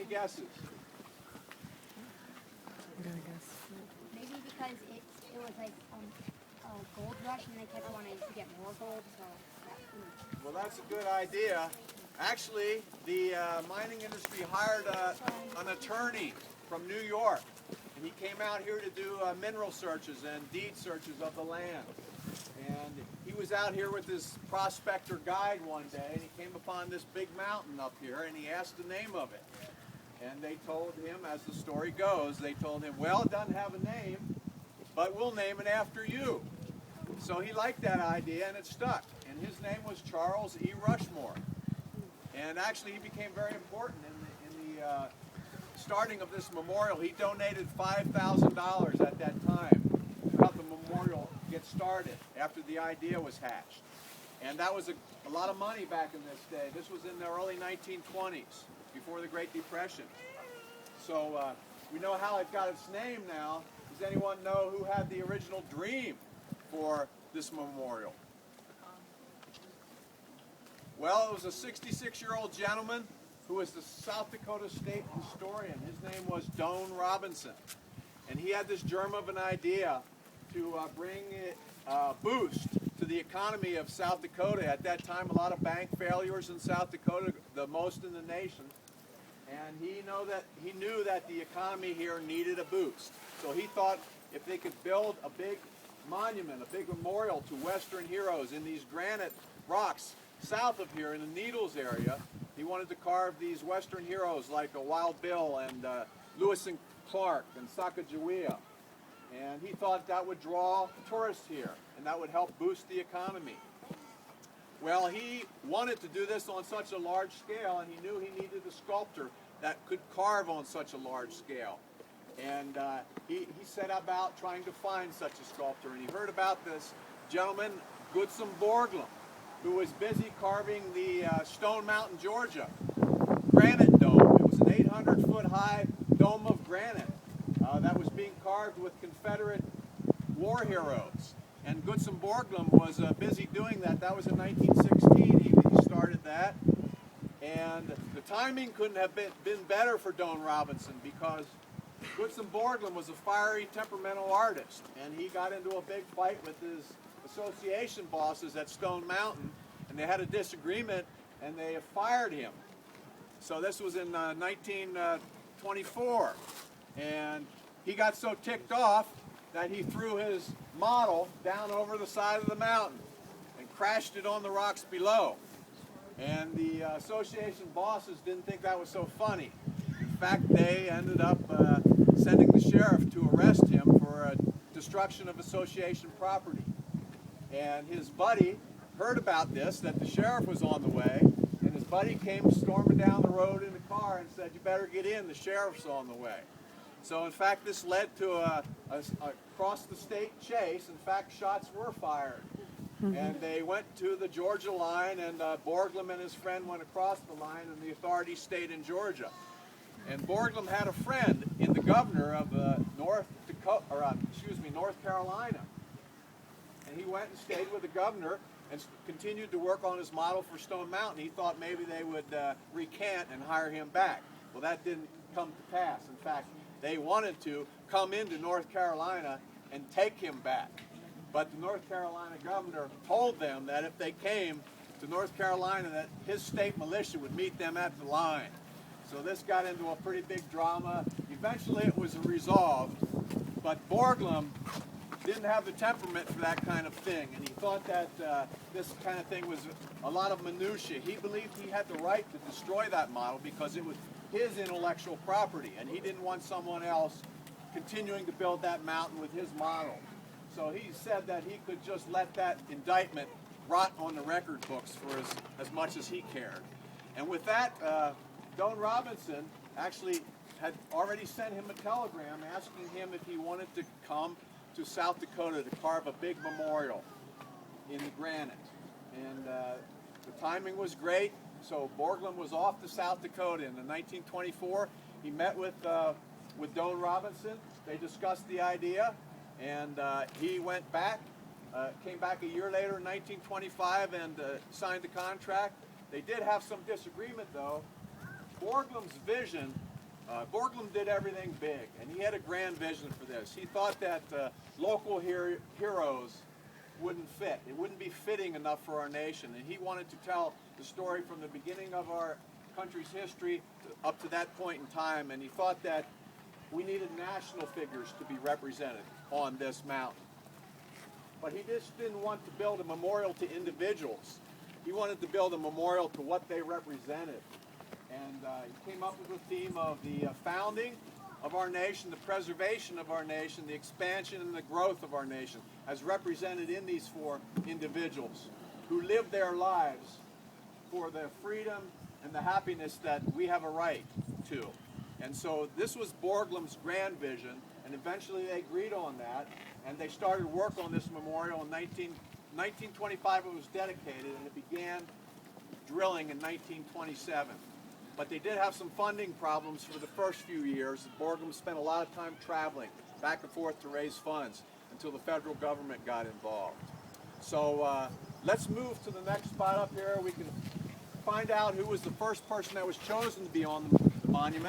guesses? Maybe because it was like a gold rush and they kept wanting to get more gold. So Well, that's a good idea. Actually, the mining industry hired an attorney from New York, and he came out here to do mineral searches and deed searches of the land. And he was out here with his prospector guide one day, and he came upon this big mountain up here, and he asked the name of it. And they told him, as the story goes, they told him, well, it doesn't have a name, but we'll name it after you. So he liked that idea, and it stuck. And his name was Charles E. Rushmore. And actually, he became very important in the starting of this memorial. He donated $5,000 at that time to help the memorial get started after the idea was hatched. And that was a lot of money back in this day. This was in the early 1920s, before the Great Depression. So we know how it got its name now. Does anyone know who had the original dream for this memorial? Well, it was a 66-year-old gentleman who was the South Dakota state historian. His name was Doane Robinson. And he had this germ of an idea to bring a boost to the economy of South Dakota. At that time, a lot of bank failures in South Dakota, the most in the nation. And he knew that the economy here needed a boost. So he thought if they could build a big monument, a big memorial to Western heroes in these granite rocks south of here in the Needles area, he wanted to carve these Western heroes like Wild Bill and Lewis and Clark and Sacagawea. And he thought that would draw tourists here and that would help boost the economy. Well, he wanted to do this on such a large scale, and he knew he needed a sculptor that could carve on such a large scale. And he set about trying to find such a sculptor, and he heard about this gentleman, Gutzon Borglum, who was busy carving the Stone Mountain, Georgia granite dome. It was an 800-foot high dome of granite that was being carved with Confederate war heroes. And Gutzon Borglum was busy doing that. That was in 1916. He started that. And the timing couldn't have been better for Doane Robinson, because Gutzon Borglum was a fiery, temperamental artist. And he got into a big fight with his association bosses at Stone Mountain. And they had a disagreement, and they fired him. So this was in 1924. And he got so ticked off that he threw his model down over the side of the mountain and crashed it on the rocks below. And the association bosses didn't think that was so funny. In fact, they ended up sending the sheriff to arrest him for destruction of association property. And his buddy heard about this, that the sheriff was on the way, and his buddy came storming down the road in a car and said, "You better get in, the sheriff's on the way." So in fact, this led to a cross-the-state chase. In fact, shots were fired. And they went to the Georgia line, and Borglum and his friend went across the line, and the authorities stayed in Georgia. And Borglum had a friend in the governor of North Carolina. And he went and stayed with the governor and continued to work on his model for Stone Mountain. He thought maybe they would recant and hire him back. Well, that didn't come to pass. In fact, they wanted to come into North Carolina and take him back. But the North Carolina governor told them that if they came to North Carolina, that his state militia would meet them at the line. So this got into a pretty big drama. Eventually it was resolved, but Borglum didn't have the temperament for that kind of thing, and he thought that this kind of thing was a lot of minutia. He believed he had the right to destroy that model because it was his intellectual property, and he didn't want someone else continuing to build that mountain with his model. So he said that he could just let that indictment rot on the record books for as much as he cared. And with that, Doane Robinson actually had already sent him a telegram asking him if he wanted to come to South Dakota to carve a big memorial in the granite. And the timing was great. So Borglum was off to South Dakota. And in 1924, he met with Doane Robinson. They discussed the idea, and he went back, came back a year later in 1925 and signed the contract. They did have some disagreement, though. Borglum's vision Borglum did everything big, and he had a grand vision for this. He thought that local heroes wouldn't fit. It wouldn't be fitting enough for our nation, and he wanted to tell the story from the beginning of our country's history up to that point in time, and he thought that we needed national figures to be represented on this mountain. But he just didn't want to build a memorial to individuals. He wanted to build a memorial to what they represented. And he came up with the theme of the founding of our nation, the preservation of our nation, the expansion and the growth of our nation, as represented in these four individuals who lived their lives for the freedom and the happiness that we have a right to. And so this was Borglum's grand vision, and eventually they agreed on that, and they started work on this memorial in 1925. It was dedicated, and it began drilling in 1927. But they did have some funding problems for the first few years. Borglum spent a lot of time traveling back and forth to raise funds until the federal government got involved. So let's move to the next spot up here. We can find out who was the first person that was chosen to be on the monument.